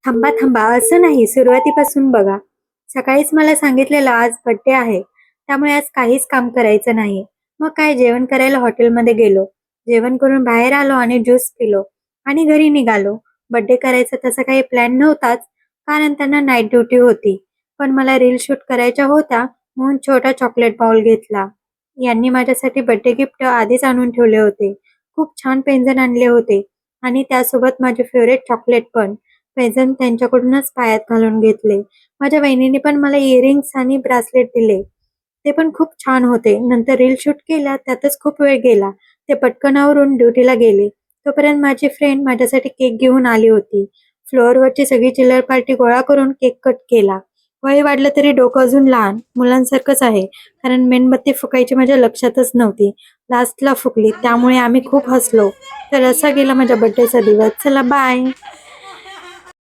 थांबा थांबा असं नाही, सुरुवातीपासून बघा. सकाळीच मला सांगितलेलं आज बर्थडे आहे, त्यामुळे आज काहीच काम करायचं नाही. मग काय जेवण करायला हॉटेलमध्ये गेलो. जेवण करून बाहेर आलो आणि ज्यूस पिलो आणि घरी निघालो. बर्थडे करायचा तसा काही प्लॅन नव्हताच, कारण त्यांना नाईट ड्युटी होती. पण मला रील शूट करायच्या होत्या म्हणून छोटा चॉकलेट बाउल घेतला. यांनी माझ्यासाठी बर्थडे गिफ्ट आधीच आणून ठेवले होते. खूप छान पेंजन आणले होते आणि त्यासोबत माझे फेवरेट चॉकलेट पण. प्रेझेंट त्यांच्याकडूनच पायात घालून घेतले. माझ्या वहिनीने पण मला इयरिंग्स आणि ब्रासलेट दिले. ते पण खूप छान होते. नंतर रील शूट केला, त्यातच खूप वेळ गेला. ते पटकन आवरून ड्युटीला गेले. तोपर्यंत माझी फ्रेंड माझ्यासाठी केक घेऊन आली होती. फ्लोअरवरची सगळी चिल्लर पार्टी गोळा करून केक कट केला. वय वाढलं तरी डोकं अजून लहान मुलांसारखंच आहे, कारण मेणबत्ती फुकायची माझ्या लक्षातच नव्हती. लास्टला फुकली, त्यामुळे आम्ही खूप हसलो. तर असा गेला माझ्या बर्थडेचा दिवस. चला बाय.